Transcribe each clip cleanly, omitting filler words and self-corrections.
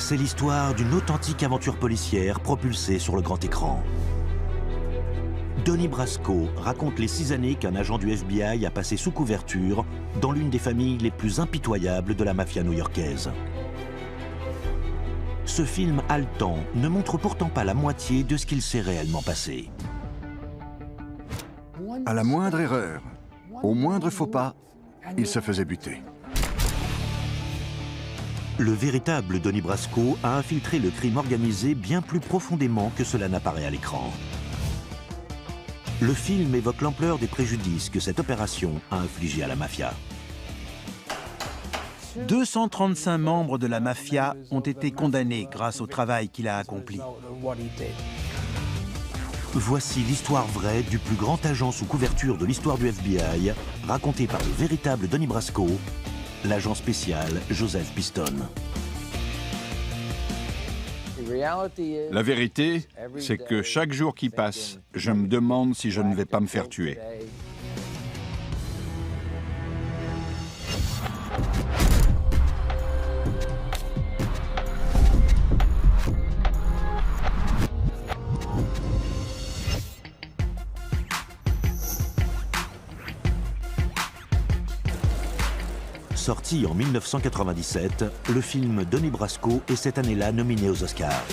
C'est l'histoire d'une authentique aventure policière propulsée sur le grand écran. Donnie Brasco raconte les 6 années qu'un agent du FBI a passé sous couverture dans l'une des familles les plus impitoyables de la mafia new-yorkaise. Ce film haletant ne montre pourtant pas la moitié de ce qu'il s'est réellement passé. À la moindre erreur, au moindre faux pas, il se faisait buter. Le véritable Donnie Brasco a infiltré le crime organisé bien plus profondément que cela n'apparaît à l'écran. Le film évoque l'ampleur des préjudices que cette opération a infligés à la mafia. 235 membres de la mafia ont été condamnés grâce au travail qu'il a accompli. Voici l'histoire vraie du plus grand agent sous couverture de l'histoire du FBI, racontée par le véritable Donnie Brasco, l'agent spécial Joseph Piston. La vérité, c'est que chaque jour qui passe, je me demande si je ne vais pas me faire tuer. Sorti en 1997, le film Donnie Brasco est cette année-là nominé aux Oscars.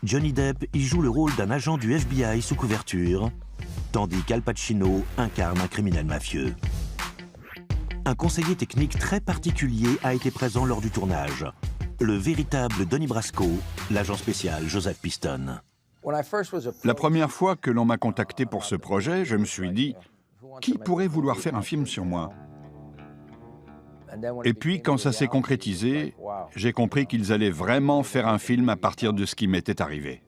Johnny Depp y joue le rôle d'un agent du FBI sous couverture, tandis qu'Al Pacino incarne un criminel mafieux. Un conseiller technique très particulier a été présent lors du tournage. Le véritable Donnie Brasco, l'agent spécial Joseph Piston. La première fois que l'on m'a contacté pour ce projet, je me suis dit, qui pourrait vouloir faire un film sur moi ? Et puis, quand ça s'est concrétisé, j'ai compris qu'ils allaient vraiment faire un film à partir de ce qui m'était arrivé.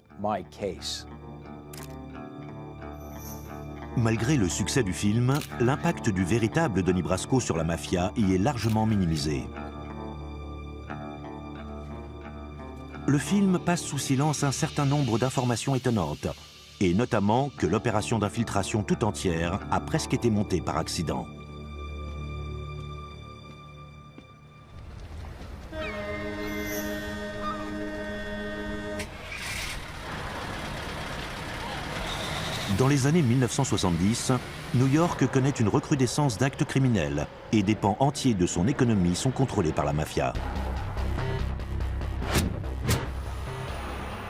Malgré le succès du film, l'impact du véritable Donnie Brasco sur la mafia y est largement minimisé. Le film passe sous silence un certain nombre d'informations étonnantes, et notamment que l'opération d'infiltration tout entière a presque été montée par accident. Dans les années 1970, New York connaît une recrudescence d'actes criminels et des pans entiers de son économie sont contrôlés par la mafia.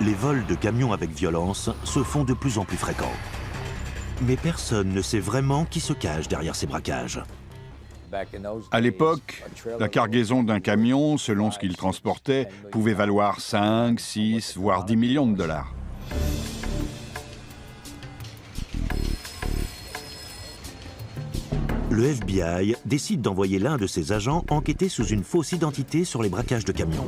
Les vols de camions avec violence se font de plus en plus fréquents. Mais personne ne sait vraiment qui se cache derrière ces braquages. À l'époque, la cargaison d'un camion, selon ce qu'il transportait, pouvait valoir 5, 6, voire 10 millions de dollars. Le FBI décide d'envoyer l'un de ses agents enquêter sous une fausse identité sur les braquages de camions.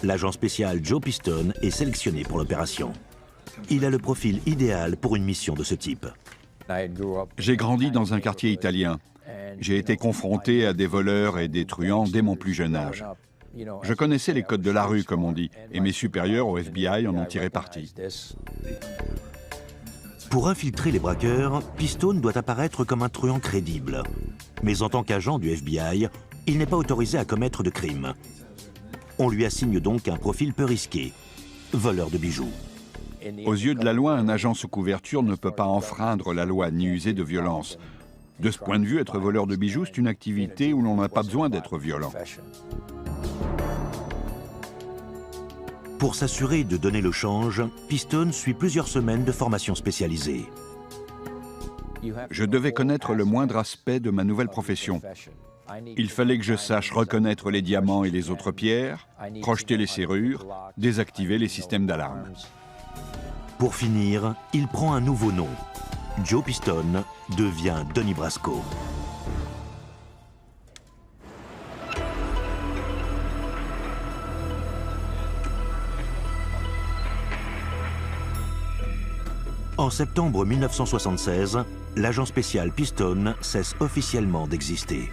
L'agent spécial Joe Piston est sélectionné pour l'opération. Il a le profil idéal pour une mission de ce type. J'ai grandi dans un quartier italien. J'ai été confronté à des voleurs et des truands dès mon plus jeune âge. Je connaissais les codes de la rue, comme on dit, et mes supérieurs au FBI en ont tiré parti. Pour infiltrer les braqueurs, Piston doit apparaître comme un truand crédible. Mais en tant qu'agent du FBI, il n'est pas autorisé à commettre de crimes. On lui assigne donc un profil peu risqué, voleur de bijoux. Aux yeux de la loi, un agent sous couverture ne peut pas enfreindre la loi ni user de violence. De ce point de vue, être voleur de bijoux, c'est une activité où l'on n'a pas besoin d'être violent. Pour s'assurer de donner le change, Piston suit plusieurs semaines de formation spécialisée. Je devais connaître le moindre aspect de ma nouvelle profession. Il fallait que je sache reconnaître les diamants et les autres pierres, crocheter les serrures, désactiver les systèmes d'alarme. Pour finir, il prend un nouveau nom. Joe Piston devient Donnie Brasco. En septembre 1976, l'agent spécial Piston cesse officiellement d'exister.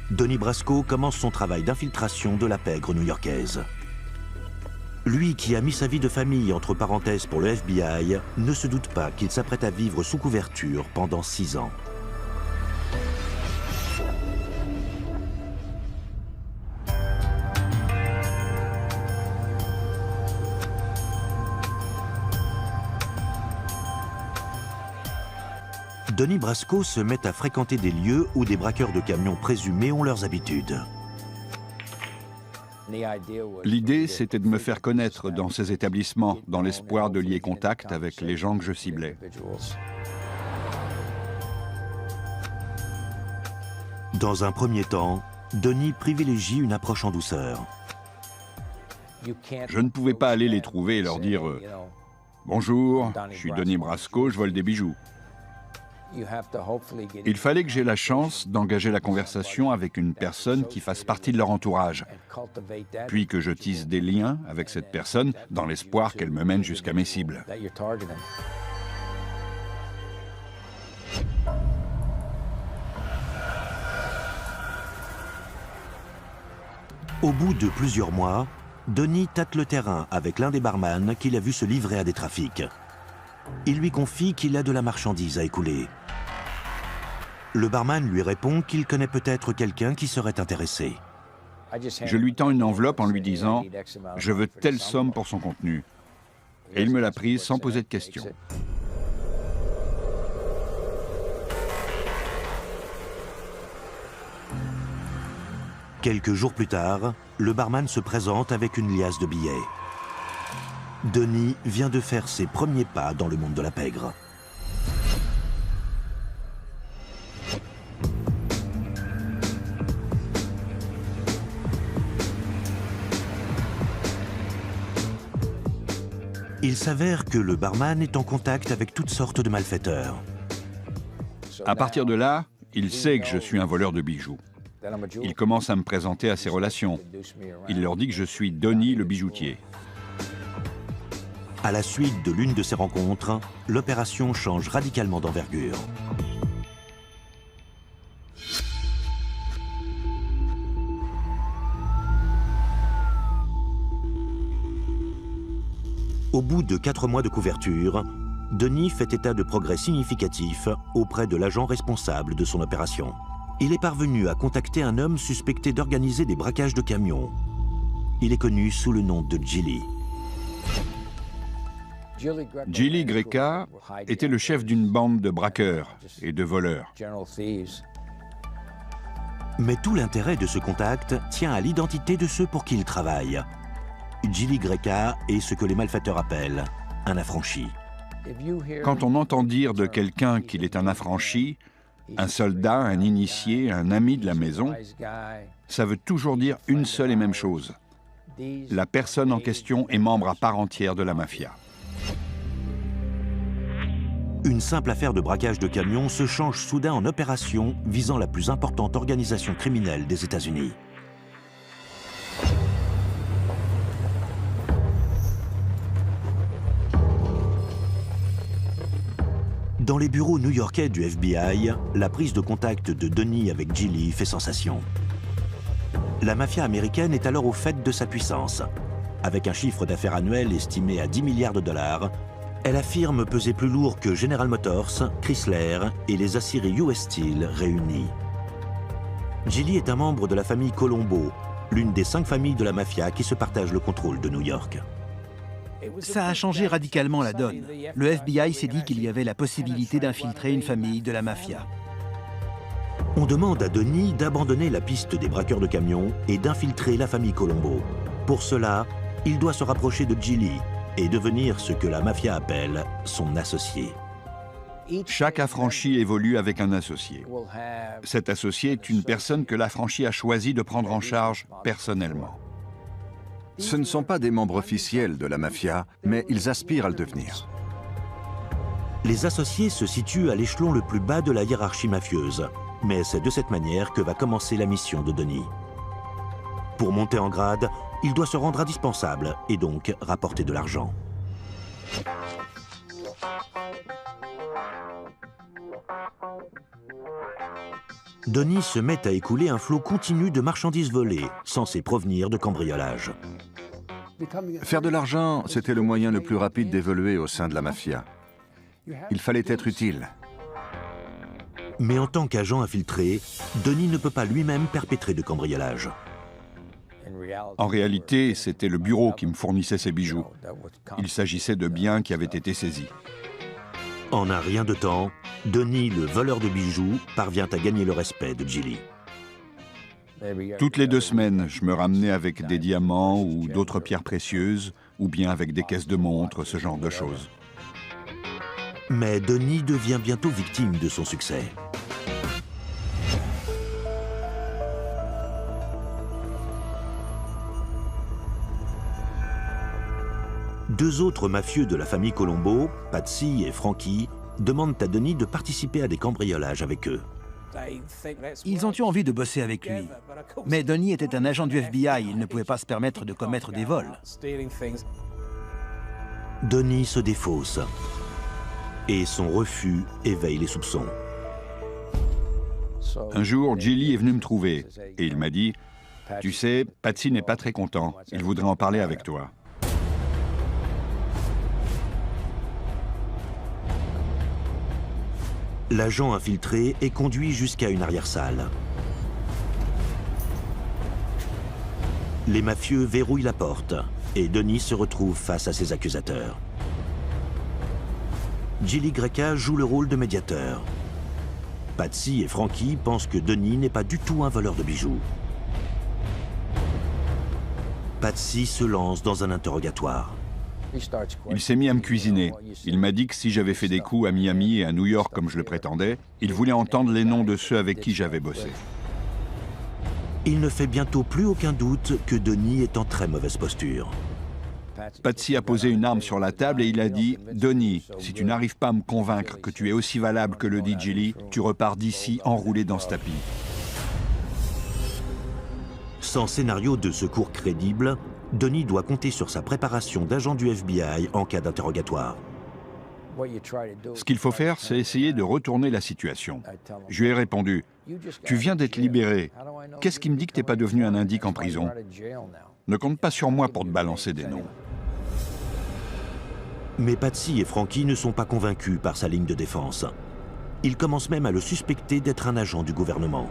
Donnie Brasco commence son travail d'infiltration de la pègre new-yorkaise. Lui qui a mis sa vie de famille entre parenthèses pour le FBI, ne se doute pas qu'il s'apprête à vivre sous couverture pendant 6 ans. Donnie Brasco se met à fréquenter des lieux où des braqueurs de camions présumés ont leurs habitudes. L'idée, c'était de me faire connaître dans ces établissements, dans l'espoir de lier contact avec les gens que je ciblais. Dans un premier temps, Donnie privilégie une approche en douceur. Je ne pouvais pas aller les trouver et leur dire « Bonjour, je suis Donnie Brasco, je vole des bijoux ». Il fallait que j'aie la chance d'engager la conversation avec une personne qui fasse partie de leur entourage, puis que je tisse des liens avec cette personne dans l'espoir qu'elle me mène jusqu'à mes cibles. Au bout de plusieurs mois, Donnie tâte le terrain avec l'un des barman qu'il a vu se livrer à des trafics. Il lui confie qu'il a de la marchandise à écouler. Le barman lui répond qu'il connaît peut-être quelqu'un qui serait intéressé. Je lui tends une enveloppe en lui disant « Je veux telle somme pour son contenu ». Et il me l'a prise sans poser de questions. Quelques jours plus tard, le barman se présente avec une liasse de billets. Donnie vient de faire ses premiers pas dans le monde de la pègre. Il s'avère que le barman est en contact avec toutes sortes de malfaiteurs. À partir de là, il sait que je suis un voleur de bijoux. Il commence à me présenter à ses relations. Il leur dit que je suis Donnie le bijoutier. À la suite de l'une de ces rencontres, l'opération change radicalement d'envergure. Au bout de 4 mois de couverture, Donnie fait état de progrès significatifs auprès de l'agent responsable de son opération. Il est parvenu à contacter un homme suspecté d'organiser des braquages de camions. Il est connu sous le nom de Gilly. Gilly Greca était le chef d'une bande de braqueurs et de voleurs. Mais tout l'intérêt de ce contact tient à l'identité de ceux pour qui il travaille. Gilly Greca est ce que les malfaiteurs appellent un affranchi. Quand on entend dire de quelqu'un qu'il est un affranchi, un soldat, un initié, un ami de la maison, ça veut toujours dire une seule et même chose. La personne en question est membre à part entière de la mafia. Une simple affaire de braquage de camions se change soudain en opération visant la plus importante organisation criminelle des États-Unis. Dans les bureaux new-yorkais du FBI, la prise de contact de Donnie avec Gilly fait sensation. La mafia américaine est alors au fait de sa puissance. Avec un chiffre d'affaires annuel estimé à 10 milliards de dollars, elle affirme peser plus lourd que General Motors, Chrysler et les aciéries US Steel réunis. Gilly est un membre de la famille Colombo, l'une des 5 familles de la mafia qui se partagent le contrôle de New York. Ça a changé radicalement la donne. Le FBI s'est dit qu'il y avait la possibilité d'infiltrer une famille de la mafia. On demande à Donnie d'abandonner la piste des braqueurs de camions et d'infiltrer la famille Colombo. Pour cela, il doit se rapprocher de Gilly et devenir ce que la mafia appelle son associé. Chaque affranchi évolue avec un associé. Cet associé est une personne que l'affranchi a choisi de prendre en charge personnellement. Ce ne sont pas des membres officiels de la mafia, mais ils aspirent à le devenir. Les associés se situent à l'échelon le plus bas de la hiérarchie mafieuse, mais c'est de cette manière que va commencer la mission de Donnie. Pour monter en grade, il doit se rendre indispensable et donc rapporter de l'argent. Donnie se met à écouler un flot continu de marchandises volées, censées provenir de cambriolages. Faire de l'argent, c'était le moyen le plus rapide d'évoluer au sein de la mafia. Il fallait être utile. Mais en tant qu'agent infiltré, Donnie ne peut pas lui-même perpétrer de cambriolage. En réalité, c'était le bureau qui me fournissait ces bijoux. Il s'agissait de biens qui avaient été saisis. En un rien de temps, Donnie, le voleur de bijoux, parvient à gagner le respect de Gilly. Toutes les 2 semaines, je me ramenais avec des diamants ou d'autres pierres précieuses, ou bien avec des caisses de montres, ce genre de choses. Mais Donnie devient bientôt victime de son succès. Deux autres mafieux de la famille Colombo, Patsy et Frankie, demandent à Donnie de participer à des cambriolages avec eux. Ils ont eu envie de bosser avec lui. Mais Donnie était un agent du FBI, il ne pouvait pas se permettre de commettre des vols. Donnie se défausse. Et son refus éveille les soupçons. Un jour, Gilly est venu me trouver et il m'a dit « Tu sais, Patsy n'est pas très content, il voudrait en parler avec toi. » L'agent infiltré est conduit jusqu'à une arrière-salle. Les mafieux verrouillent la porte et Donnie se retrouve face à ses accusateurs. Gilly Greca joue le rôle de médiateur. Patsy et Frankie pensent que Donnie n'est pas du tout un voleur de bijoux. Patsy se lance dans un interrogatoire. Il s'est mis à me cuisiner. Il m'a dit que si j'avais fait des coups à Miami et à New York comme je le prétendais, il voulait entendre les noms de ceux avec qui j'avais bossé. Il ne fait bientôt plus aucun doute que Donnie est en très mauvaise posture. Patsy a posé une arme sur la table et il a dit « Donnie, si tu n'arrives pas à me convaincre que tu es aussi valable que le dit Gilly, tu repars d'ici enroulé dans ce tapis. » Sans scénario de secours crédible, Donnie doit compter sur sa préparation d'agent du FBI en cas d'interrogatoire. Ce qu'il faut faire, c'est essayer de retourner la situation. Je lui ai répondu « Tu viens d'être libéré. Qu'est-ce qui me dit que tu n'es pas devenu un indique en prison? Ne compte pas sur moi pour te balancer des noms. » Mais Patsy et Frankie ne sont pas convaincus par sa ligne de défense. Ils commencent même à le suspecter d'être un agent du gouvernement.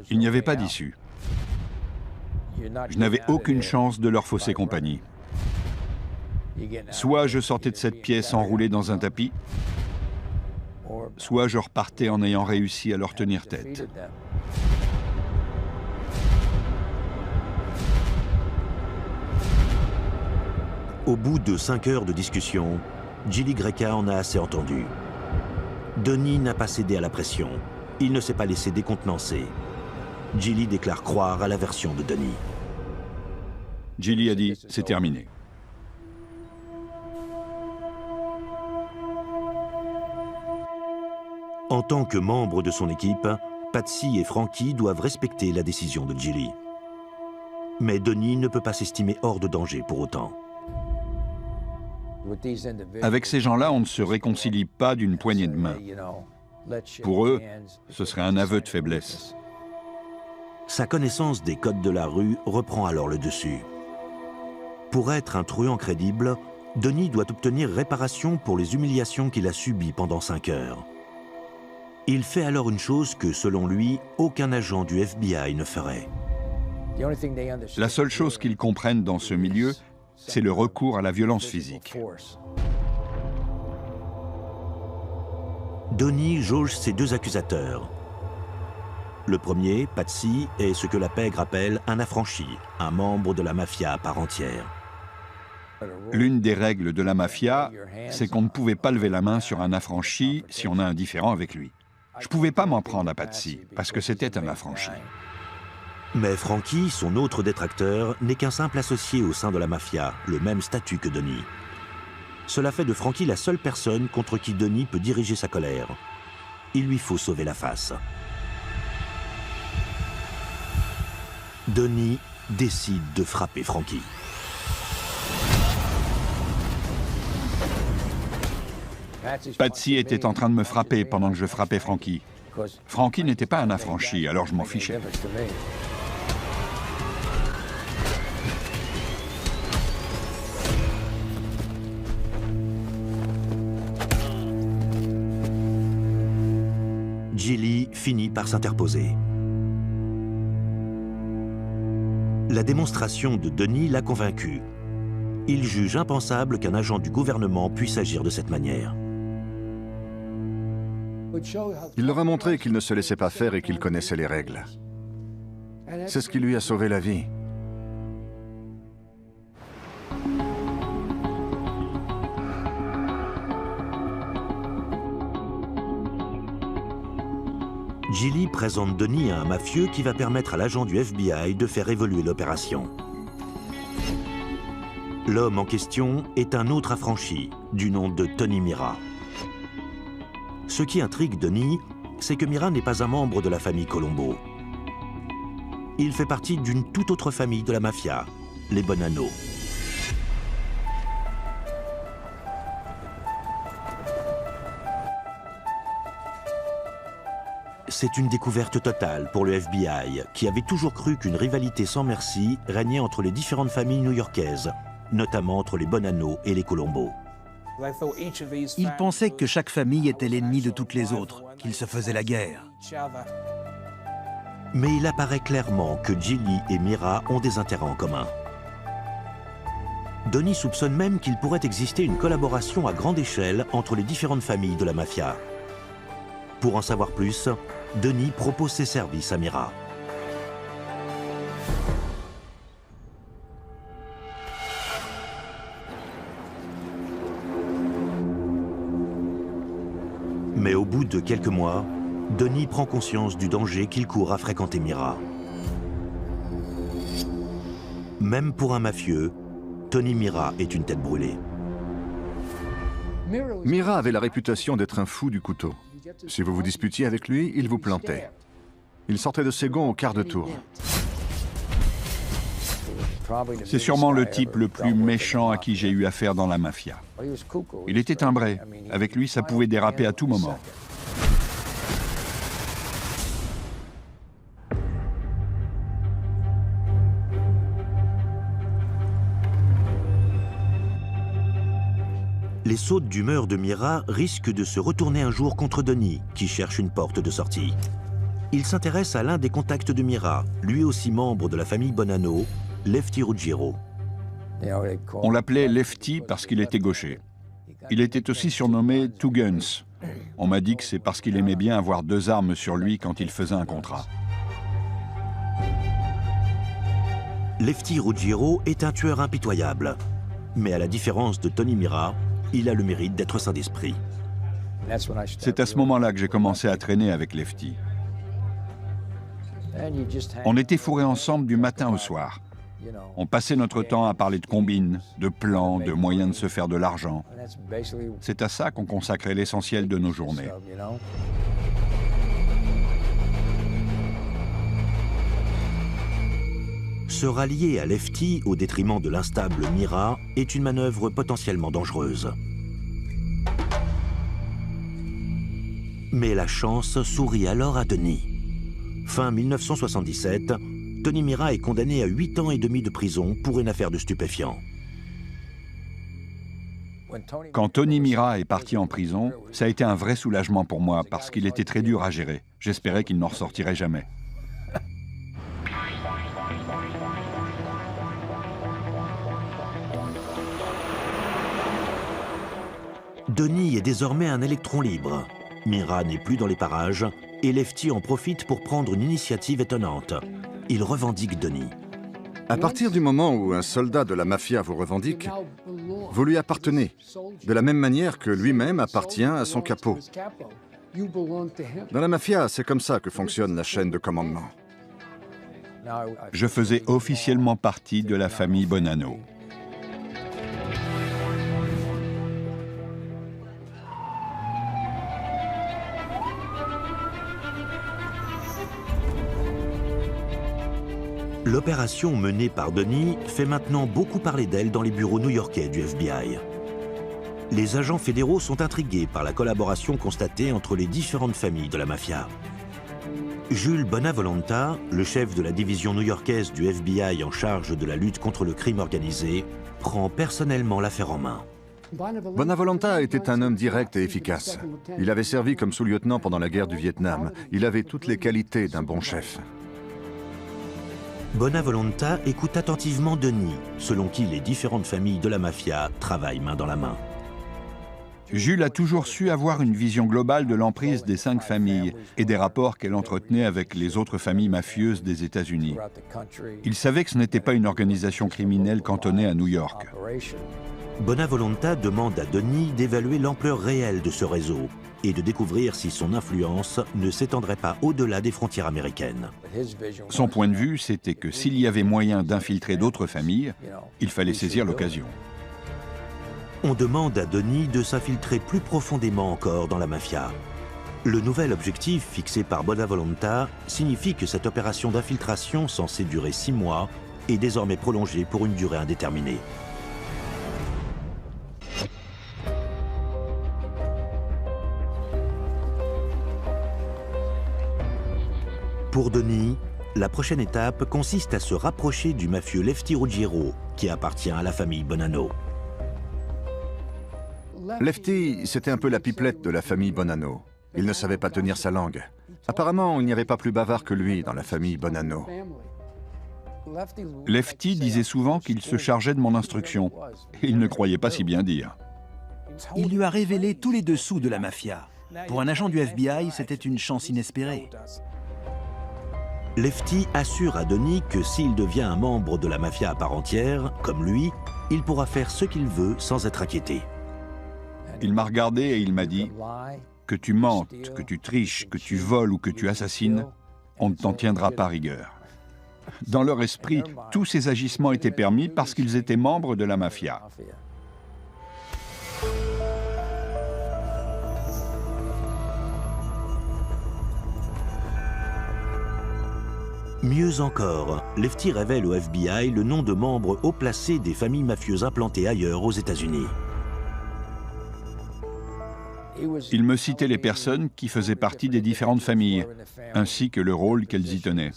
Il n'y avait pas d'issue. Je n'avais aucune chance de leur fausser compagnie. Soit je sortais de cette pièce enroulé dans un tapis, soit je repartais en ayant réussi à leur tenir tête. Au bout de 5 heures de discussion, Gilly Greca en a assez entendu. Donnie n'a pas cédé à la pression. Il ne s'est pas laissé décontenancer. Gilly déclare croire à la version de Donnie. Gilly a dit « C'est terminé ». En tant que membre de son équipe, Patsy et Frankie doivent respecter la décision de Gilly. Mais Donnie ne peut pas s'estimer hors de danger pour autant. Avec ces gens-là, on ne se réconcilie pas d'une poignée de main. Pour eux, ce serait un aveu de faiblesse. Sa connaissance des codes de la rue reprend alors le dessus. Pour être un truand crédible, Donnie doit obtenir réparation pour les humiliations qu'il a subies pendant 5 heures. Il fait alors une chose que, selon lui, aucun agent du FBI ne ferait. La seule chose qu'ils comprennent dans ce milieu, c'est le recours à la violence physique. Donnie jauge ses 2 accusateurs. Le premier, Patsy, est ce que la pègre appelle un affranchi, un membre de la mafia à part entière. L'une des règles de la mafia, c'est qu'on ne pouvait pas lever la main sur un affranchi si on a un différend avec lui. Je ne pouvais pas m'en prendre à Patsy, parce que c'était un affranchi. Mais Frankie, son autre détracteur, n'est qu'un simple associé au sein de la mafia, le même statut que Donnie. Cela fait de Frankie la seule personne contre qui Donnie peut diriger sa colère. Il lui faut sauver la face. Donnie décide de frapper Frankie. Patsy était en train de me frapper pendant que je frappais Frankie. Frankie n'était pas un affranchi, alors je m'en fichais. Gilly finit par s'interposer. La démonstration de Donnie l'a convaincu. Il juge impensable qu'un agent du gouvernement puisse agir de cette manière. Il leur a montré qu'il ne se laissait pas faire et qu'il connaissait les règles. C'est ce qui lui a sauvé la vie. Gilly présente Donnie à un mafieux qui va permettre à l'agent du FBI de faire évoluer l'opération. L'homme en question est un autre affranchi, du nom de Tony Mira. Ce qui intrigue Donnie, c'est que Mira n'est pas un membre de la famille Colombo. Il fait partie d'une toute autre famille de la mafia, les Bonanno. C'est une découverte totale pour le FBI, qui avait toujours cru qu'une rivalité sans merci régnait entre les différentes familles new-yorkaises, notamment entre les Bonanno et les Colombo. Ils pensaient que chaque famille était l'ennemi de toutes les autres, qu'ils se faisaient la guerre. Mais il apparaît clairement que Gilly et Mira ont des intérêts en commun. Donnie soupçonne même qu'il pourrait exister une collaboration à grande échelle entre les différentes familles de la mafia. Pour en savoir plus, Donnie propose ses services à Mira. Mais au bout de quelques mois, Donnie prend conscience du danger qu'il court à fréquenter Mira. Même pour un mafieux, Tony Mira est une tête brûlée. Mira avait la réputation d'être un fou du couteau. Si vous vous disputiez avec lui, il vous plantait. Il sortait de ses gonds au quart de tour. C'est sûrement le type le plus méchant à qui j'ai eu affaire dans la mafia. Il était timbré. Avec lui, ça pouvait déraper à tout moment. Les sautes d'humeur de Mira risquent de se retourner un jour contre Donnie, qui cherche une porte de sortie. Il s'intéresse à l'un des contacts de Mira, lui aussi membre de la famille Bonanno, Lefty Ruggiero. On l'appelait Lefty parce qu'il était gaucher. Il était aussi surnommé Two Guns. On m'a dit que c'est parce qu'il aimait bien avoir deux armes sur lui quand il faisait un contrat. Lefty Ruggiero est un tueur impitoyable. Mais à la différence de Tony Mira, il a le mérite d'être sain d'esprit. C'est à ce moment-là que j'ai commencé à traîner avec Lefty. On était fourrés ensemble du matin au soir. On passait notre temps à parler de combines, de plans, de moyens de se faire de l'argent. C'est à ça qu'on consacrait l'essentiel de nos journées. Se rallier à Lefty au détriment de l'instable Mira est une manœuvre potentiellement dangereuse. Mais la chance sourit alors à Donnie. Fin 1977, Tony Mira est condamné à 8 ans et demi de prison pour une affaire de stupéfiants. Quand Tony Mira est parti en prison, ça a été un vrai soulagement pour moi parce qu'il était très dur à gérer. J'espérais qu'il n'en ressortirait jamais. Donnie est désormais un électron libre. Mira n'est plus dans les parages et Lefty en profite pour prendre une initiative étonnante. Il revendique Donnie. À partir du moment où un soldat de la mafia vous revendique, vous lui appartenez, de la même manière que lui-même appartient à son capot. Dans la mafia, c'est comme ça que fonctionne la chaîne de commandement. Je faisais officiellement partie de la famille Bonanno. L'opération menée par Donnie fait maintenant beaucoup parler d'elle dans les bureaux new-yorkais du FBI. Les agents fédéraux sont intrigués par la collaboration constatée entre les différentes familles de la mafia. Jules Bonavolonta, le chef de la division new-yorkaise du FBI en charge de la lutte contre le crime organisé, prend personnellement l'affaire en main. Bonavolonta était un homme direct et efficace. Il avait servi comme sous-lieutenant pendant la guerre du Vietnam. Il avait toutes les qualités d'un bon chef. Bonavolonta écoute attentivement Denis, selon qui les différentes familles de la mafia travaillent main dans la main. Jules a toujours su avoir une vision globale de l'emprise des 5 familles et des rapports qu'elle entretenait avec les autres familles mafieuses des États-Unis. Il savait que ce n'était pas une organisation criminelle cantonnée à New York. Bonavolonta demande à Denis d'évaluer l'ampleur réelle de ce réseau et de découvrir si son influence ne s'étendrait pas au-delà des frontières américaines. Son point de vue, c'était que s'il y avait moyen d'infiltrer d'autres familles, il fallait saisir l'occasion. On demande à Denis de s'infiltrer plus profondément encore dans la mafia. Le nouvel objectif fixé par Bonavolonta signifie que cette opération d'infiltration, censée durer 6 mois, est désormais prolongée pour une durée indéterminée. Pour Denis, la prochaine étape consiste à se rapprocher du mafieux Lefty Ruggiero, qui appartient à la famille Bonanno. Lefty, c'était un peu la pipelette de la famille Bonanno. Il ne savait pas tenir sa langue. Apparemment, il n'y avait pas plus bavard que lui dans la famille Bonanno. Lefty disait souvent qu'il se chargeait de mon instruction. Il ne croyait pas si bien dire. Il lui a révélé tous les dessous de la mafia. Pour un agent du FBI, c'était une chance inespérée. Lefty assure à Denis que s'il devient un membre de la mafia à part entière, comme lui, il pourra faire ce qu'il veut sans être inquiété. Il m'a regardé et il m'a dit « Que tu mentes, que tu triches, que tu voles ou que tu assassines, on ne t'en tiendra pas rigueur. » Dans leur esprit, tous ces agissements étaient permis parce qu'ils étaient membres de la mafia. Mieux encore, Lefty révèle au FBI le nom de membres haut placés des familles mafieuses implantées ailleurs aux États-Unis. Il me citait les personnes qui faisaient partie des différentes familles, ainsi que le rôle qu'elles y tenaient.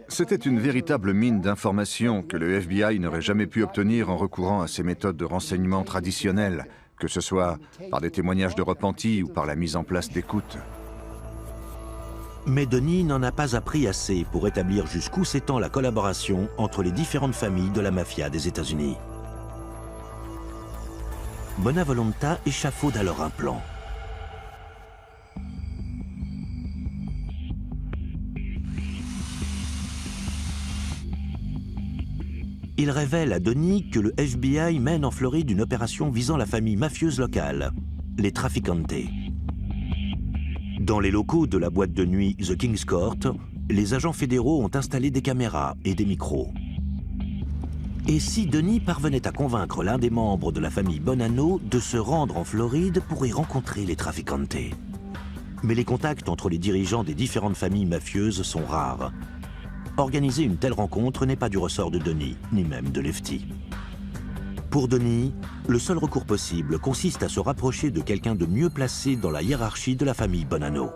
C'était une véritable mine d'informations que le FBI n'aurait jamais pu obtenir en recourant à ses méthodes de renseignement traditionnelles, que ce soit par des témoignages de repentis ou par la mise en place d'écoutes. Mais Denis n'en a pas appris assez pour établir jusqu'où s'étend la collaboration entre les différentes familles de la mafia des États-Unis. Bonavolonta échafaude alors un plan. Il révèle à Denis que le FBI mène en Floride une opération visant la famille mafieuse locale, les Trafficante. Dans les locaux de la boîte de nuit The King's Court, les agents fédéraux ont installé des caméras et des micros. Et si Denis parvenait à convaincre l'un des membres de la famille Bonanno de se rendre en Floride pour y rencontrer les Trafficante? Mais les contacts entre les dirigeants des différentes familles mafieuses sont rares. Organiser une telle rencontre n'est pas du ressort de Denis, ni même de Lefty. Pour Denis, le seul recours possible consiste à se rapprocher de quelqu'un de mieux placé dans la hiérarchie de la famille Bonanno.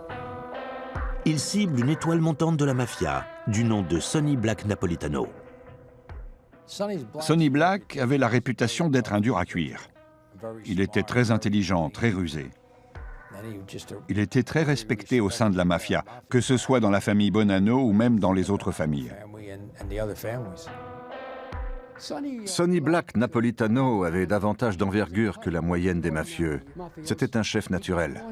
Il cible une étoile montante de la mafia, du nom de Sonny Black Napolitano. Sonny Black avait la réputation d'être un dur à cuire. Il était très intelligent, très rusé. Il était très respecté au sein de la mafia, que ce soit dans la famille Bonanno ou même dans les autres familles. Sonny Black Napolitano avait davantage d'envergure que la moyenne des mafieux. C'était un chef naturel.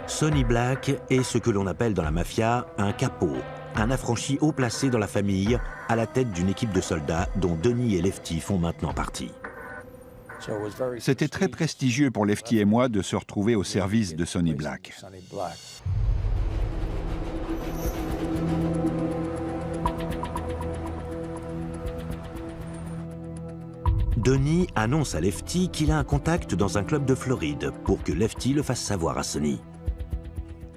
Sonny Black est ce que l'on appelle dans la mafia un capo, un affranchi haut placé dans la famille, à la tête d'une équipe de soldats dont Denis et Lefty font maintenant partie. C'était très prestigieux pour Lefty et moi de se retrouver au service de Sonny Black. Denis annonce à Lefty qu'il a un contact dans un club de Floride pour que Lefty le fasse savoir à Sonny.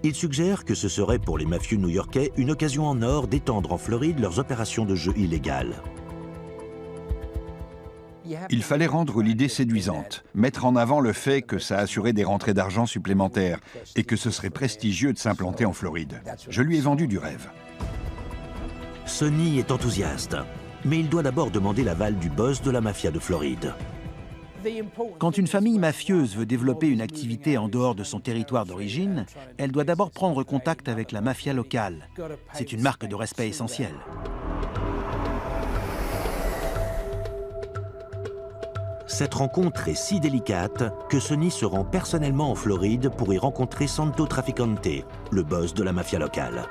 Il suggère que ce serait pour les mafieux new-yorkais une occasion en or d'étendre en Floride leurs opérations de jeu illégales. Il fallait rendre l'idée séduisante, mettre en avant le fait que ça assurait des rentrées d'argent supplémentaires et que ce serait prestigieux de s'implanter en Floride. Je lui ai vendu du rêve. Sonny est enthousiaste, mais il doit d'abord demander l'aval du boss de la mafia de Floride. Quand une famille mafieuse veut développer une activité en dehors de son territoire d'origine, elle doit d'abord prendre contact avec la mafia locale. C'est une marque de respect essentielle. Cette rencontre est si délicate que Sonny se rend personnellement en Floride pour y rencontrer Santo Trafficante, le boss de la mafia locale.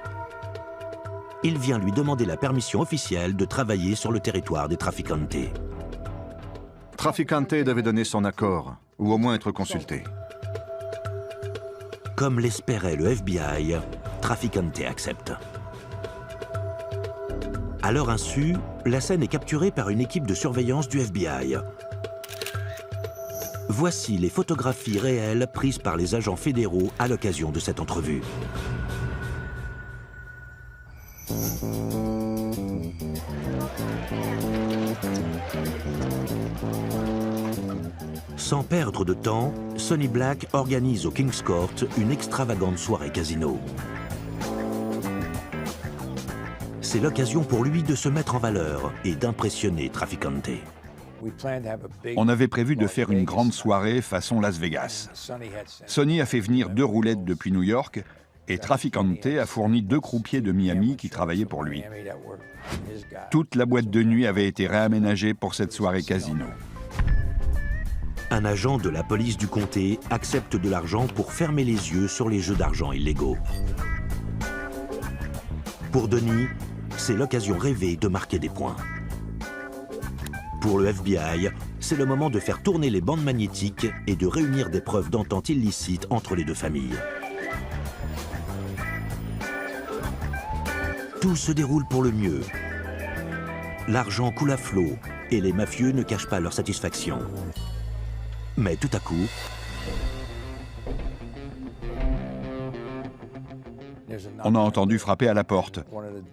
Il vient lui demander la permission officielle de travailler sur le territoire des Trafficante. Trafficante devait donner son accord, ou au moins être consulté. Comme l'espérait le FBI, Trafficante accepte. À leur insu, la scène est capturée par une équipe de surveillance du FBI. Voici les photographies réelles prises par les agents fédéraux à l'occasion de cette entrevue. Sans perdre de temps, Sonny Black organise au King's Court une extravagante soirée casino. C'est l'occasion pour lui de se mettre en valeur et d'impressionner Trafficante. On avait prévu de faire une grande soirée façon Las Vegas. Sonny a fait venir 2 roulettes depuis New York et Trafficante a fourni 2 croupiers de Miami qui travaillaient pour lui. Toute la boîte de nuit avait été réaménagée pour cette soirée casino. Un agent de la police du comté accepte de l'argent pour fermer les yeux sur les jeux d'argent illégaux. Pour Denis, c'est l'occasion rêvée de marquer des points. Pour le FBI, c'est le moment de faire tourner les bandes magnétiques et de réunir des preuves d'entente illicite entre les 2 familles. Tout se déroule pour le mieux. L'argent coule à flot et les mafieux ne cachent pas leur satisfaction. Mais tout à coup, on a entendu frapper à la porte.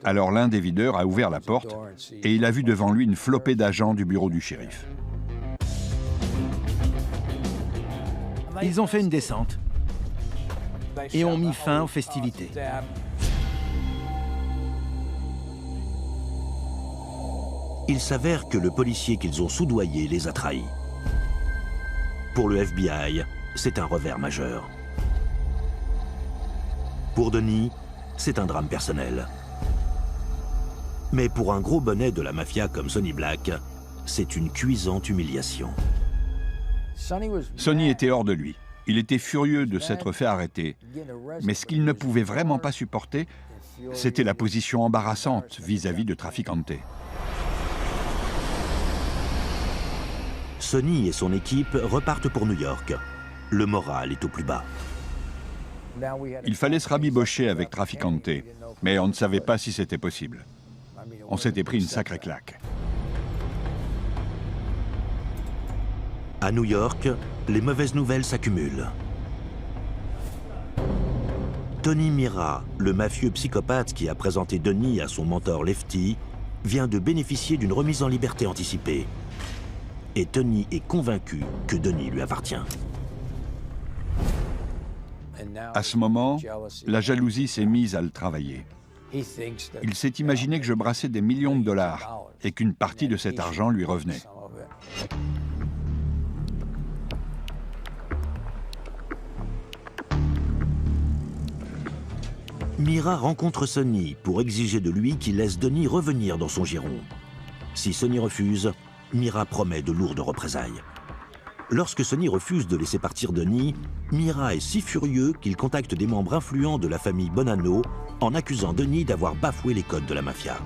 Alors l'un des videurs a ouvert la porte et il a vu devant lui une flopée d'agents du bureau du shérif. Ils ont fait une descente et ont mis fin aux festivités. il s'avère que le policier qu'ils ont soudoyé les a trahis. Pour le FBI, c'est un revers majeur. Pour Denis, c'est un drame personnel. Mais pour un gros bonnet de la mafia comme Sonny Black, c'est une cuisante humiliation. Sonny était hors de lui. Il était furieux de s'être fait arrêter. Mais ce qu'il ne pouvait vraiment pas supporter, c'était la position embarrassante vis-à-vis de Trafficante. Sonny et son équipe repartent pour New York. Le moral est au plus bas. Il fallait se rabibocher avec Trafficante, mais on ne savait pas si c'était possible. On s'était pris une sacrée claque. À New York, les mauvaises nouvelles s'accumulent. Tony Mira, le mafieux psychopathe qui a présenté Denis à son mentor Lefty, vient de bénéficier d'une remise en liberté anticipée. Et Tony est convaincu que Denis lui appartient. À ce moment, la jalousie s'est mise à le travailler. Il s'est imaginé que je brassais des millions de dollars et qu'une partie de cet argent lui revenait. Mira rencontre Sonny pour exiger de lui qu'il laisse Denis revenir dans son giron. Si Sonny refuse, Mira promet de lourdes représailles. Lorsque Sonny refuse de laisser partir Denis, Mira est si furieux qu'il contacte des membres influents de la famille Bonanno en accusant Denis d'avoir bafoué les codes de la mafia.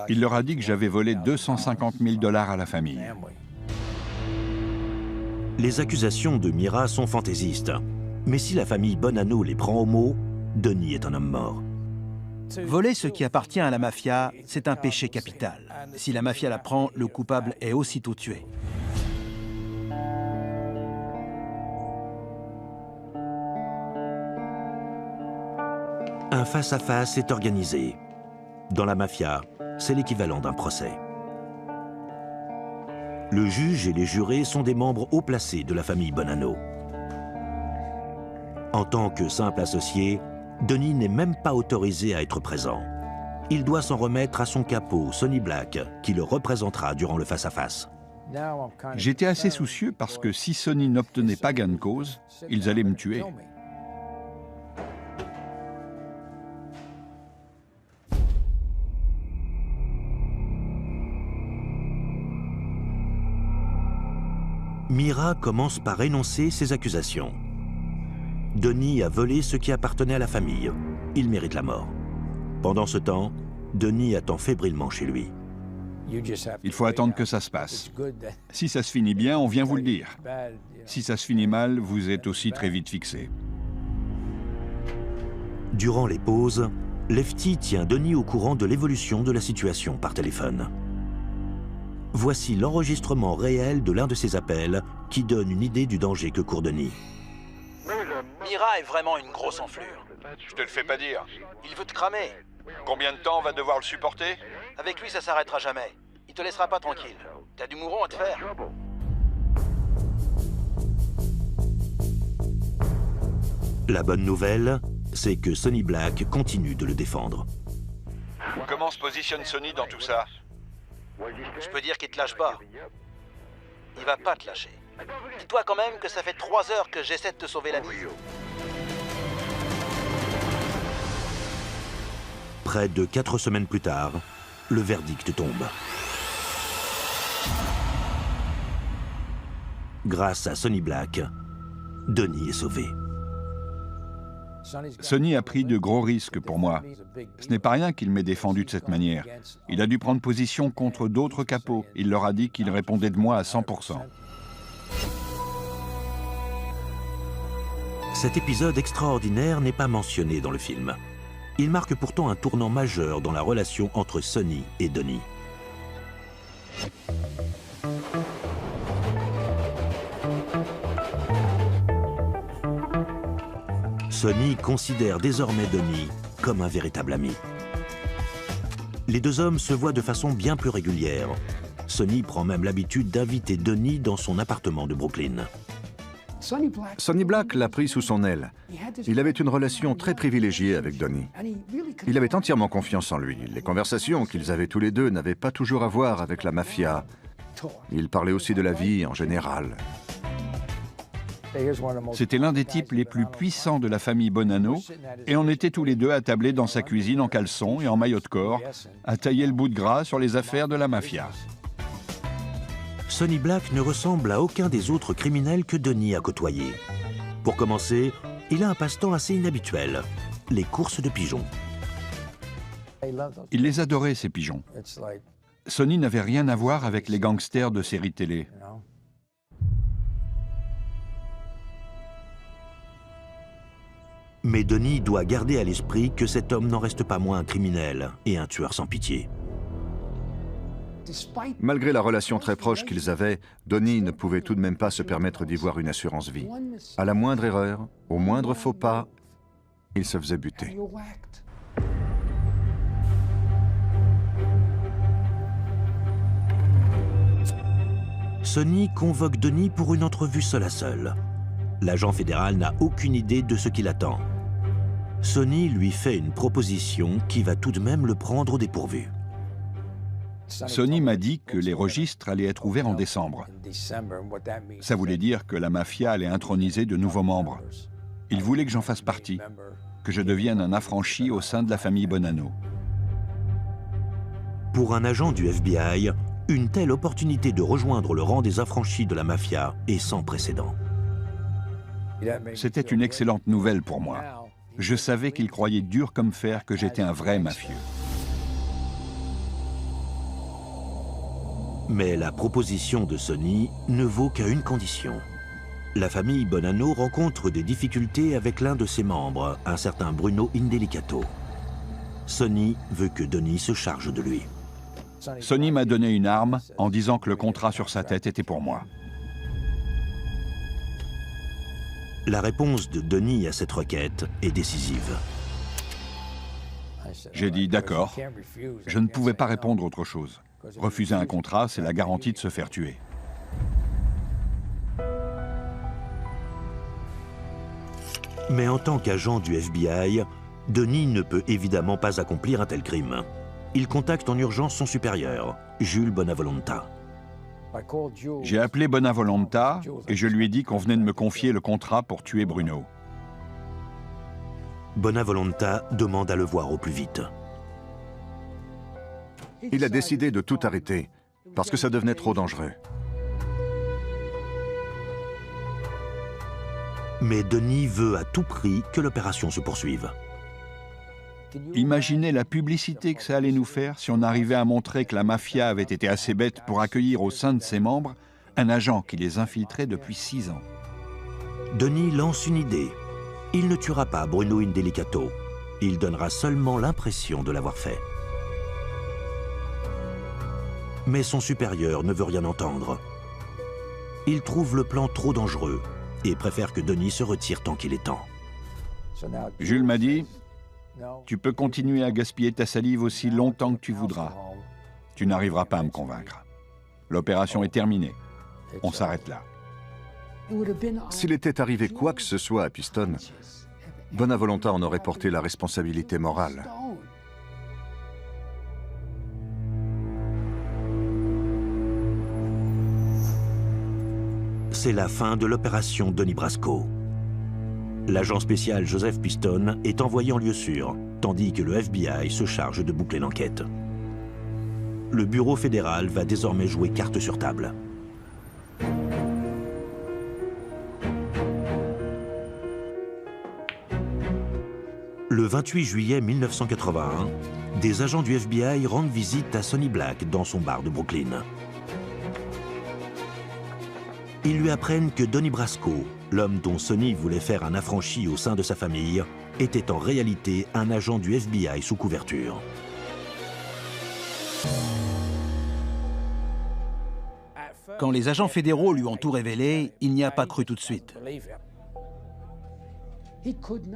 Il leur a dit que j'avais volé 250 000 $ à la famille. Les accusations de Mira sont fantaisistes. Mais si la famille Bonanno les prend au mot, Denis est un homme mort. Voler ce qui appartient à la mafia, c'est un péché capital. Si la mafia la prend, le coupable est aussitôt tué. Un face-à-face est organisé. Dans la mafia, c'est l'équivalent d'un procès. Le juge et les jurés sont des membres haut placés de la famille Bonanno. En tant que simple associé, Denis n'est même pas autorisé à être présent. Il doit s'en remettre à son capot, Sonny Black, qui le représentera durant le face-à-face. J'étais assez soucieux parce que si Sony n'obtenait pas gain de cause, ils allaient me tuer. Mira commence par énoncer ses accusations. Donnie a volé ce qui appartenait à la famille. Il mérite la mort. Pendant ce temps, Donnie attend fébrilement chez lui. Il faut attendre que ça se passe. Si ça se finit bien, on vient vous le dire. Si ça se finit mal, vous êtes aussi très vite fixé. Durant les pauses, Lefty tient Donnie au courant de l'évolution de la situation par téléphone. Voici l'enregistrement réel de l'un de ses appels qui donne une idée du danger que court Donnie. Mira est vraiment une grosse enflure. Je te le fais pas dire. Il veut te cramer. Combien de temps on va devoir le supporter? Avec lui, ça s'arrêtera jamais. Il te laissera pas tranquille. T'as du mouron à te faire. La bonne nouvelle, c'est que Sonny Black continue de le défendre. Comment se positionne Sony dans tout ça? Je peux dire qu'il te lâche pas. Il va pas te lâcher. Dis-toi quand même que ça fait 3 heures que j'essaie de te sauver la vie. Près de 4 semaines plus tard, le verdict tombe. Grâce à Sonny Black, Donnie est sauvé. Sony a pris de gros risques pour moi. Ce n'est pas rien qu'il m'ait défendu de cette manière. Il a dû prendre position contre d'autres capots. Il leur a dit qu'il répondait de moi à 100%. Cet épisode extraordinaire n'est pas mentionné dans le film. Il marque pourtant un tournant majeur dans la relation entre Sonny et Donnie. Sonny considère désormais Donnie comme un véritable ami. Les deux hommes se voient de façon bien plus régulière. Sonny prend même l'habitude d'inviter Donnie dans son appartement de Brooklyn. Sonny Black l'a pris sous son aile. Il avait une relation très privilégiée avec Donnie. Il avait entièrement confiance en lui. Les conversations qu'ils avaient tous les deux n'avaient pas toujours à voir avec la mafia. Ils parlaient aussi de la vie en général. C'était l'un des types les plus puissants de la famille Bonanno, et on était tous les deux attablés dans sa cuisine en caleçon et en maillot de corps, à tailler le bout de gras sur les affaires de la mafia. Sonny Black ne ressemble à aucun des autres criminels que Donnie a côtoyés. Pour commencer, il a un passe-temps assez inhabituel, les courses de pigeons. Il les adorait, ces pigeons. Sonny n'avait rien à voir avec les gangsters de séries télé. Mais Donnie doit garder à l'esprit que cet homme n'en reste pas moins un criminel et un tueur sans pitié. Malgré la relation très proche qu'ils avaient, Donnie ne pouvait tout de même pas se permettre d'y voir une assurance vie. À la moindre erreur, au moindre faux pas, il se faisait buter. Sonny convoque Donnie pour une entrevue seul à seul. L'agent fédéral n'a aucune idée de ce qui l'attend. Sonny lui fait une proposition qui va tout de même le prendre au dépourvu. Sonny m'a dit que les registres allaient être ouverts en décembre. Ça voulait dire que la mafia allait introniser de nouveaux membres. Il voulait que j'en fasse partie, que je devienne un affranchi au sein de la famille Bonanno. Pour un agent du FBI, une telle opportunité de rejoindre le rang des affranchis de la mafia est sans précédent. C'était une excellente nouvelle pour moi. Je savais qu'il croyait dur comme fer que j'étais un vrai mafieux. Mais la proposition de Sonny ne vaut qu'à une condition. La famille Bonanno rencontre des difficultés avec l'un de ses membres, un certain Bruno Indelicato. Sonny veut que Donnie se charge de lui. Sonny m'a donné une arme en disant que le contrat sur sa tête était pour moi. La réponse de Donnie à cette requête est décisive. J'ai dit d'accord. Je ne pouvais pas répondre autre chose. Refuser un contrat, c'est la garantie de se faire tuer. Mais en tant qu'agent du FBI, Donnie ne peut évidemment pas accomplir un tel crime. Il contacte en urgence son supérieur, Jules Bonavolonta. J'ai appelé Bonavolonta et je lui ai dit qu'on venait de me confier le contrat pour tuer Bruno. Bonavolonta demande à le voir au plus vite. Il a décidé de tout arrêter, parce que ça devenait trop dangereux. Mais Denis veut à tout prix que l'opération se poursuive. Imaginez la publicité que ça allait nous faire si on arrivait à montrer que la mafia avait été assez bête pour accueillir au sein de ses membres un agent qui les infiltrait depuis 6 ans. Denis lance une idée. Il ne tuera pas Bruno Indelicato. Il donnera seulement l'impression de l'avoir fait. Mais son supérieur ne veut rien entendre. Il trouve le plan trop dangereux et préfère que Denis se retire tant qu'il est temps. Jules m'a dit, tu peux continuer à gaspiller ta salive aussi longtemps que tu voudras. Tu n'arriveras pas à me convaincre. L'opération est terminée. On s'arrête là. S'il était arrivé quoi que ce soit à Piston, Bonavolonta en aurait porté la responsabilité morale. C'est la fin de l'opération Denis Brasco. L'agent spécial Joseph Piston est envoyé en lieu sûr, tandis que le FBI se charge de boucler l'enquête. Le bureau fédéral va désormais jouer carte sur table. Le 28 juillet 1981, des agents du FBI rendent visite à Sonny Black dans son bar de Brooklyn. Ils lui apprennent que Donnie Brasco, l'homme dont Sonny voulait faire un affranchi au sein de sa famille, était en réalité un agent du FBI sous couverture. Quand les agents fédéraux lui ont tout révélé, il n'y a pas cru tout de suite.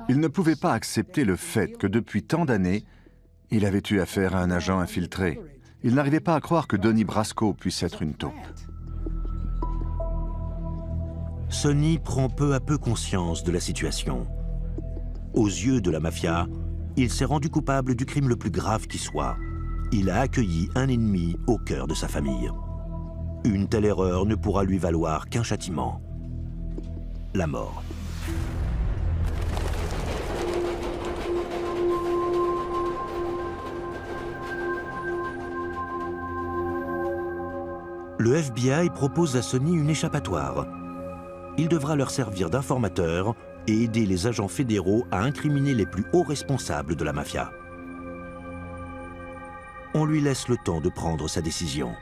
Il ne pouvait pas accepter le fait que depuis tant d'années, il avait eu affaire à un agent infiltré. Il n'arrivait pas à croire que Donnie Brasco puisse être une taupe. Sonny prend peu à peu conscience de la situation. Aux yeux de la mafia, il s'est rendu coupable du crime le plus grave qui soit. Il a accueilli un ennemi au cœur de sa famille. Une telle erreur ne pourra lui valoir qu'un châtiment. La mort. Le FBI propose à Sonny une échappatoire. Il devra leur servir d'informateur et aider les agents fédéraux à incriminer les plus hauts responsables de la mafia. On lui laisse le temps de prendre sa décision.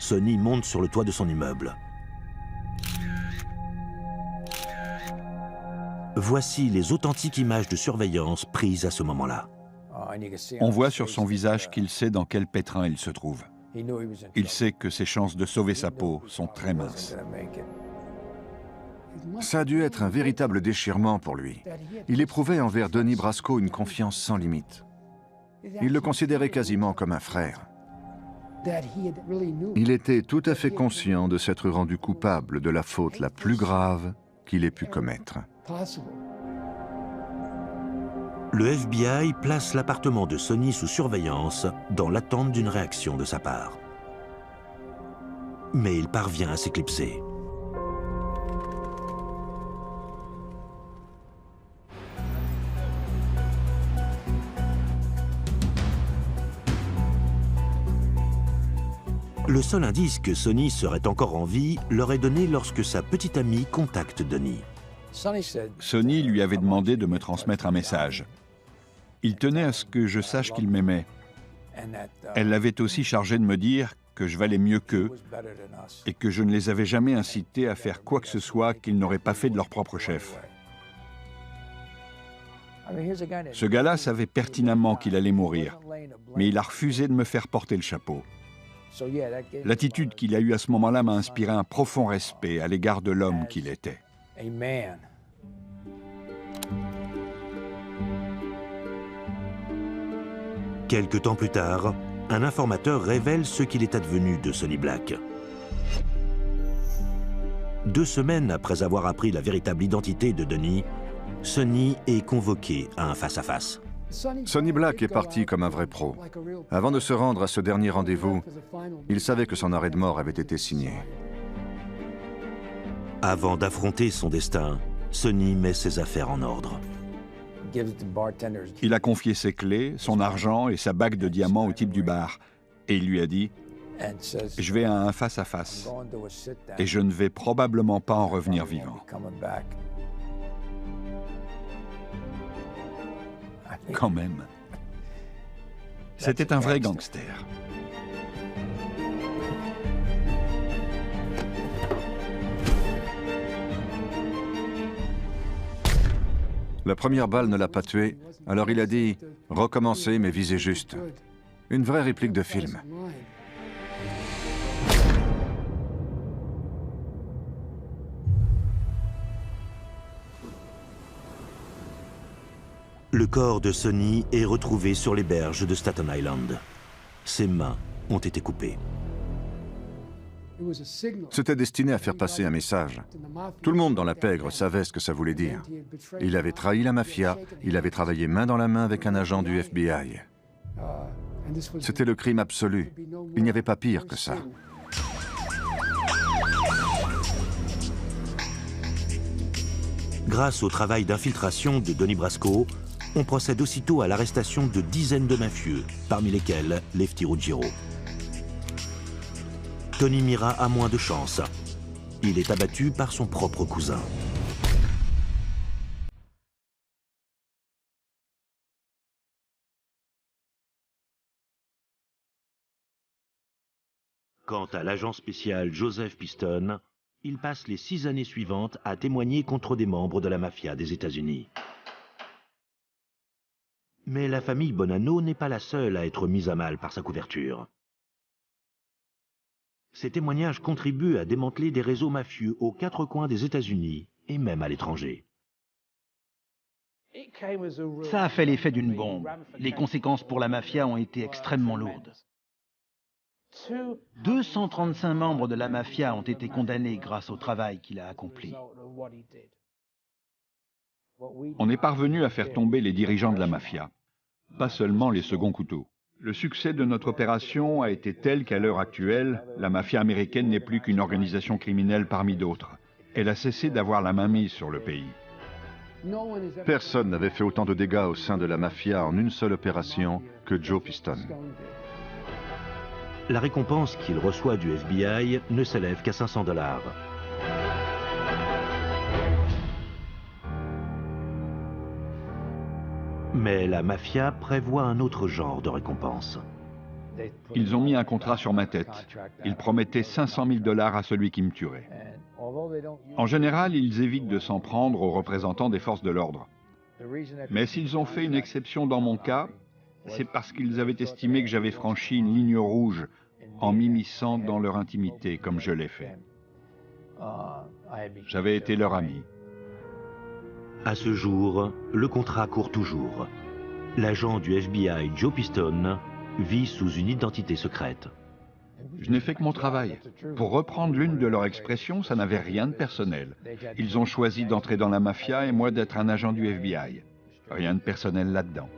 Sonny monte sur le toit de son immeuble. Voici les authentiques images de surveillance prises à ce moment-là. On voit sur son visage qu'il sait dans quel pétrin il se trouve. Il sait que ses chances de sauver sa peau sont très minces. Ça a dû être un véritable déchirement pour lui. Il éprouvait envers Donnie Brasco une confiance sans limite. Il le considérait quasiment comme un frère. Il était tout à fait conscient de s'être rendu coupable de la faute la plus grave qu'il ait pu commettre. Le FBI place l'appartement de Sonny sous surveillance dans l'attente d'une réaction de sa part. Mais il parvient à s'éclipser. Le seul indice que Sonny serait encore en vie leur est donné lorsque sa petite amie contacte Denis. Sonny lui avait demandé de me transmettre un message. Il tenait à ce que je sache qu'il m'aimait. Elle l'avait aussi chargé de me dire que je valais mieux qu'eux et que je ne les avais jamais incités à faire quoi que ce soit qu'ils n'auraient pas fait de leur propre chef. Ce gars-là savait pertinemment qu'il allait mourir, mais il a refusé de me faire porter le chapeau. L'attitude qu'il a eue à ce moment-là m'a inspiré un profond respect à l'égard de l'homme qu'il était. Quelque temps plus tard, un informateur révèle ce qu'il est advenu de Sonny Black. 2 semaines après avoir appris la véritable identité de Denis, Sonny est convoqué à un face-à-face. Sonny Black est parti comme un vrai pro. Avant de se rendre à ce dernier rendez-vous, il savait que son arrêt de mort avait été signé. Avant d'affronter son destin, Sonny met ses affaires en ordre. Il a confié ses clés, son argent et sa bague de diamants au type du bar. Et il lui a dit « Je vais à un face-à-face et je ne vais probablement pas en revenir vivant. » Quand même. C'était un vrai gangster. La première balle ne l'a pas tué, alors il a dit « Recommencez, mais visez juste ». Une vraie réplique de film. Le corps de Sonny est retrouvé sur les berges de Staten Island. Ses mains ont été coupées. C'était destiné à faire passer un message. Tout le monde dans la pègre savait ce que ça voulait dire. Il avait trahi la mafia, il avait travaillé main dans la main avec un agent du FBI. C'était le crime absolu. Il n'y avait pas pire que ça. Grâce au travail d'infiltration de Donnie Brasco, on procède aussitôt à l'arrestation de dizaines de mafieux, parmi lesquels Lefty Ruggiero. Tony Mira a moins de chance. Il est abattu par son propre cousin. Quant à l'agent spécial Joseph Piston, il passe les 6 années suivantes à témoigner contre des membres de la mafia des États-Unis. Mais la famille Bonanno n'est pas la seule à être mise à mal par sa couverture. Ces témoignages contribuent à démanteler des réseaux mafieux aux 4 coins des États-Unis et même à l'étranger. Ça a fait l'effet d'une bombe. Les conséquences pour la mafia ont été extrêmement lourdes. 235 membres de la mafia ont été condamnés grâce au travail qu'il a accompli. On est parvenu à faire tomber les dirigeants de la mafia, pas seulement les seconds couteaux. Le succès de notre opération a été tel qu'à l'heure actuelle, la mafia américaine n'est plus qu'une organisation criminelle parmi d'autres. Elle a cessé d'avoir la mainmise sur le pays. Personne n'avait fait autant de dégâts au sein de la mafia en une seule opération que Joe Piston. La récompense qu'il reçoit du FBI ne s'élève qu'à 500 $. Mais la mafia prévoit un autre genre de récompense. Ils ont mis un contrat sur ma tête. Ils promettaient 500 000 $ à celui qui me tuerait. En général, ils évitent de s'en prendre aux représentants des forces de l'ordre. Mais s'ils ont fait une exception dans mon cas, c'est parce qu'ils avaient estimé que j'avais franchi une ligne rouge en m'immisçant dans leur intimité, comme je l'ai fait. J'avais été leur ami. À ce jour, le contrat court toujours. L'agent du FBI Joe Piston vit sous une identité secrète. Je n'ai fait que mon travail. Pour reprendre l'une de leurs expressions, ça n'avait rien de personnel. Ils ont choisi d'entrer dans la mafia et moi d'être un agent du FBI. Rien de personnel là-dedans.